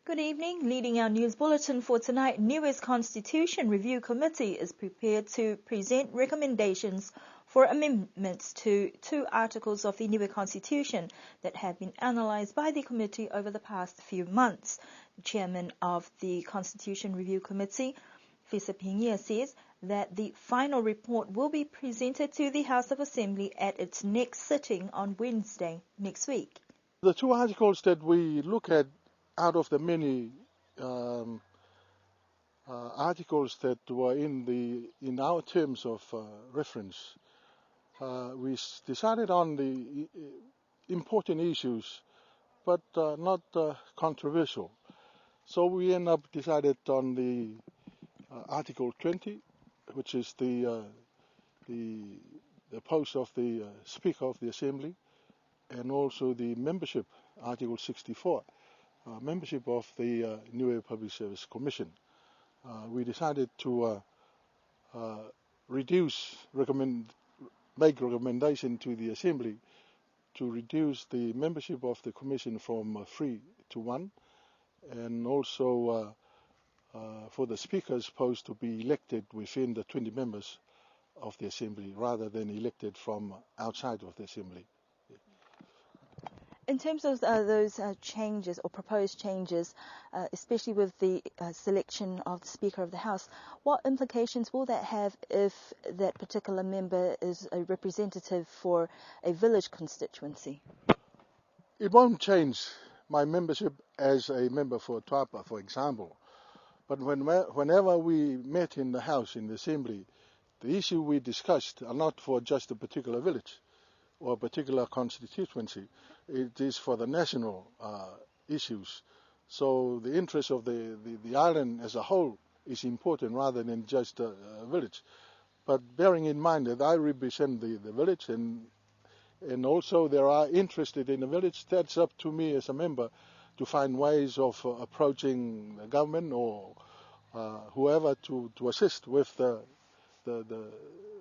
Good evening. Leading our news bulletin for tonight, Niue's Constitution Review Committee is prepared to present recommendations for amendments to 2 articles of the Niue Constitution that have been analysed by the committee over the past few months. The chairman of the Constitution Review Committee, Mr. Ping says that the final report will be presented to the House of Assembly at its next sitting on Wednesday next week. The 2 articles that we look at out of the many articles that were in our terms of reference, we decided on the important issues, but not controversial. So we end up decided on the Article 20, which is the post of the Speaker of the Assembly, and also the membership, Article 64. Membership of the Niue Public Service Commission. We decided to make recommendation to the Assembly to reduce the membership of the Commission from 3 to 1, and also for the Speaker's post to be elected within the 20 members of the Assembly rather than elected from outside of the Assembly. In terms of those changes or proposed changes, especially with the selection of the Speaker of the House, what implications will that have if that particular member is a representative for a village constituency? It won't change my membership as a member for Tuapa, for example. But whenever we met in the House, in the Assembly, the issue we discussed are not for just a particular village or a particular constituency. It is for the national issues. So the interest of the island as a whole is important rather than just a village. But bearing in mind that I represent the village and also there are interested in the village, that's up to me as a member to find ways of approaching the government or whoever to assist with the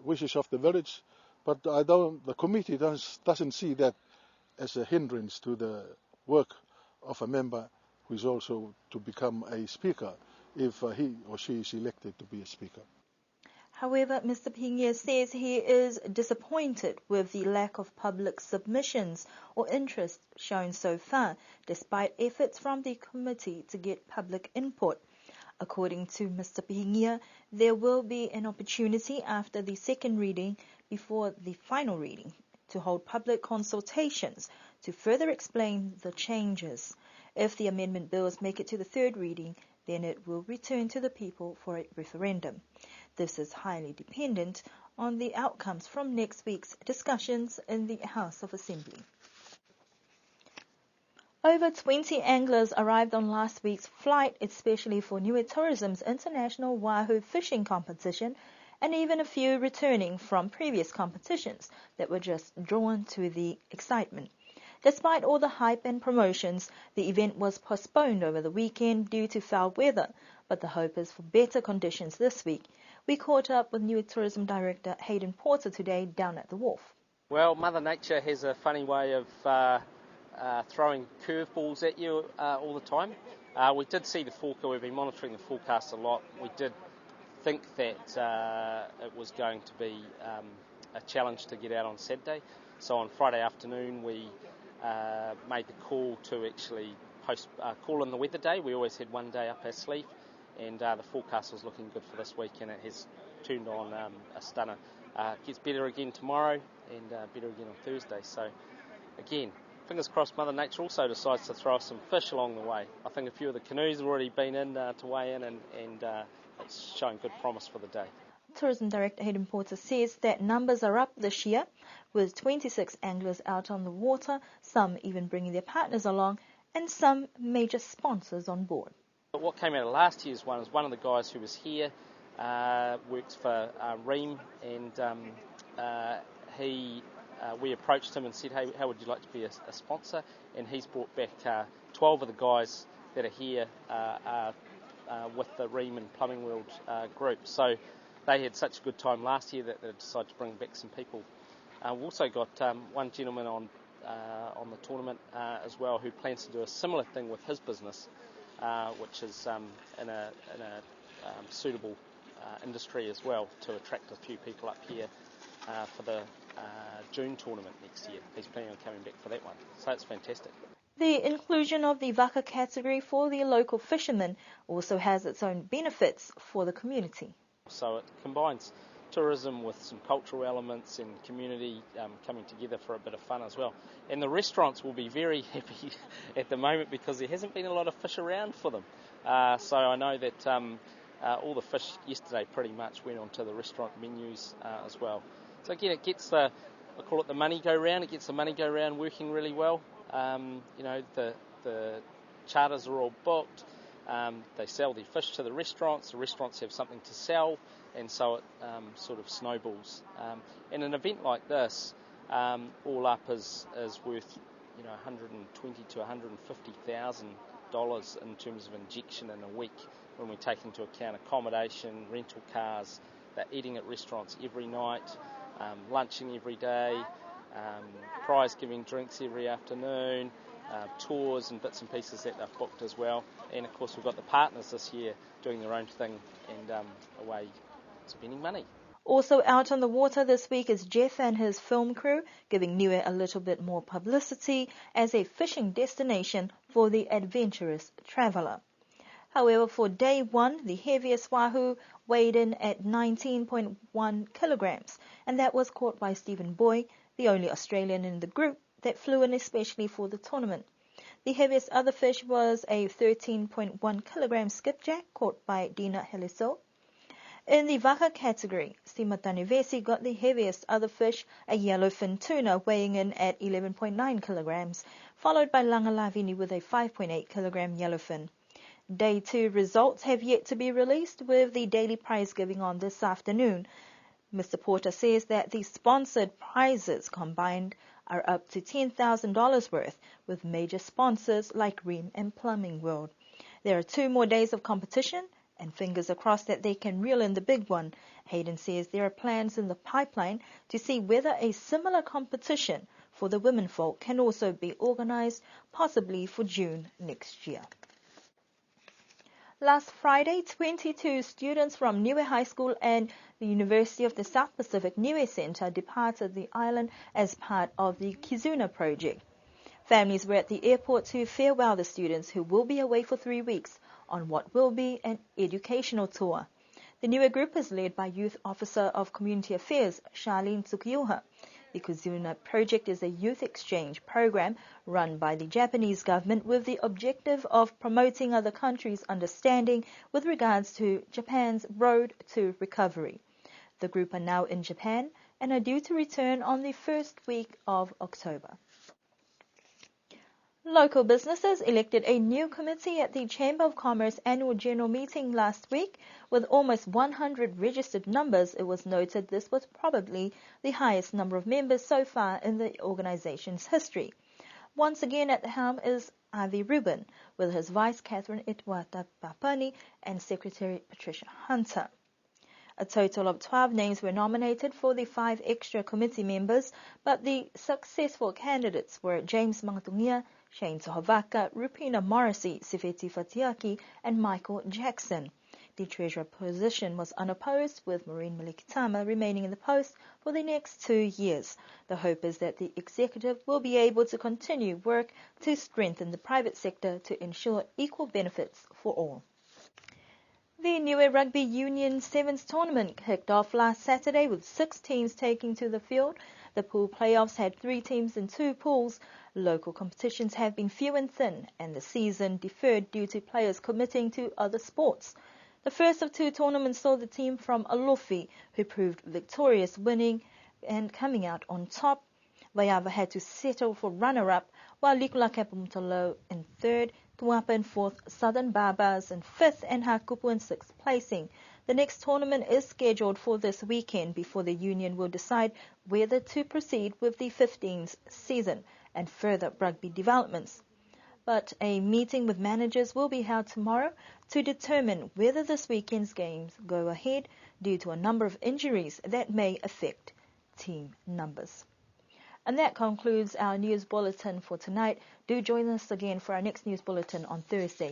wishes of the village. But the committee doesn't see that as a hindrance to the work of a member who is also to become a speaker if he or she is elected to be a speaker. However, Mr. Ping says he is disappointed with the lack of public submissions or interest shown so far, despite efforts from the committee to get public input. According to Mr. Ping, there will be an opportunity after the second reading before the final reading to hold public consultations to further explain the changes. If the amendment bills make it to the third reading, then it will return to the people for a referendum. This is highly dependent on the outcomes from next week's discussions in the House of Assembly. Over 20 anglers arrived on last week's flight, especially for Niue Tourism's International Wahoo Fishing Competition, and even a few returning from previous competitions that were just drawn to the excitement. Despite all the hype and promotions, the event was postponed over the weekend due to foul weather, but the hope is for better conditions this week. We caught up with Niue Tourism Director Hayden Porter today down at the wharf. Well, Mother Nature has a funny way of throwing curveballs at you all the time. We did see the forecast. We've been monitoring the forecast a lot. We did think that it was going to be a challenge to get out on Saturday. So on Friday afternoon we made the call to actually call in the weather day. We always had one day up our sleeve, and the forecast was looking good for this week, and it has turned on a stunner. It gets better again tomorrow and better again on Thursday. So again, fingers crossed Mother Nature also decides to throw us some fish along the way. I think a few of the canoes have already been in to weigh in, and it's showing good promise for the day. Tourism Director Hayden Porter says that numbers are up this year, with 26 anglers out on the water, some even bringing their partners along, and some major sponsors on board. But what came out of last year's one is one of the guys who was here works for Ream, and we approached him and said, hey, how would you like to be a sponsor? And he's brought back 12 of the guys that are here with the Ream and Plumbing World group. So they had such a good time last year that they decided to bring back some people. We've also got one gentleman on the tournament as well who plans to do a similar thing with his business. which is in a suitable industry as well to attract a few people up here for the June tournament next year. He's planning on coming back for that one, so it's fantastic. The inclusion of the Waka category for the local fishermen also has its own benefits for the community. So it combines tourism with some cultural elements and community coming together for a bit of fun as well. And the restaurants will be very happy at the moment because there hasn't been a lot of fish around for them. So I know that all the fish yesterday pretty much went onto the restaurant menus as well. So again, it gets I call it the money go round. It gets the money go round working really well. The charters are all booked. They sell their fish to the restaurants have something to sell, and so it sort of snowballs. And an event like this, all up, is worth $120,000 to $150,000 in terms of injection in a week when we take into account accommodation, rental cars, they're eating at restaurants every night, lunching every day, prize giving drinks every afternoon, tours and bits and pieces that they've booked as well. And of course we've got the partners this year doing their own thing and away spending money. Also out on the water this week is Jeff and his film crew, giving Niue a little bit more publicity as a fishing destination for the adventurous traveller. However, for day one, the heaviest wahoo weighed in at 19.1 kilograms, and that was caught by Stephen Boy, the only Australian in the group that flew in especially for the tournament. The heaviest other fish was a 13.1 kilogram skipjack caught by Dina Heliso. In the Waka category, Simatanivesi got the heaviest other fish, a yellowfin tuna weighing in at 11.9 kilograms, followed by Langalavini with a 5.8 kilogram yellowfin. Day 2 results have yet to be released, with the daily prize giving on this afternoon. Mr. Porter says that the sponsored prizes combined are up to $10,000 worth, with major sponsors like Ream and Plumbing World. There are 2 more days of competition, and fingers are crossed that they can reel in the big one. Hayden says there are plans in the pipeline to see whether a similar competition for the womenfolk can also be organised, possibly for June next year. Last Friday, 22 students from Niue High School and the University of the South Pacific Niue Centre departed the island as part of the Kizuna project. Families were at the airport to farewell the students who will be away for 3 weeks on what will be an educational tour. The Niue group is led by Youth Officer of Community Affairs, Charlene Tsukioha. The Kizuna project is a youth exchange program run by the Japanese government with the objective of promoting other countries' understanding with regards to Japan's road to recovery. The group are now in Japan and are due to return on the first week of October. Local businesses elected a new committee at the Chamber of Commerce annual general meeting last week. With almost 100 registered numbers, it was noted this was probably the highest number of members so far in the organization's history. Once again at the helm is Avi Rubin, with his vice Catherine Itwata Papani and Secretary Patricia Hunter. A total of 12 names were nominated for the 5 extra committee members, but the successful candidates were James Mangatungia, Shane Tohavaka, Rupina Morrissey, Sifeti Fatiaki, and Michael Jackson. The treasurer position was unopposed, with Maureen Malikitama remaining in the post for the next 2 years. The hope is that the executive will be able to continue work to strengthen the private sector to ensure equal benefits for all. The Niue Rugby Union Sevens tournament kicked off last Saturday with 6 teams taking to the field. The pool playoffs had 3 teams in 2 pools. Local competitions have been few and thin, and the season deferred due to players committing to other sports. The first of 2 tournaments saw the team from Alofi, who proved victorious, winning and coming out on top. Vaiava had to settle for runner-up, while Likula Kapamutalo in 3rd, Tuapa in 4th, Southern Barbars in 5th, and Hakupu in 6th placing. The next tournament is scheduled for this weekend before the union will decide whether to proceed with the 15th season and further rugby developments. But a meeting with managers will be held tomorrow to determine whether this weekend's games go ahead due to a number of injuries that may affect team numbers. And that concludes our news bulletin for tonight. Do join us again for our next news bulletin on Thursday.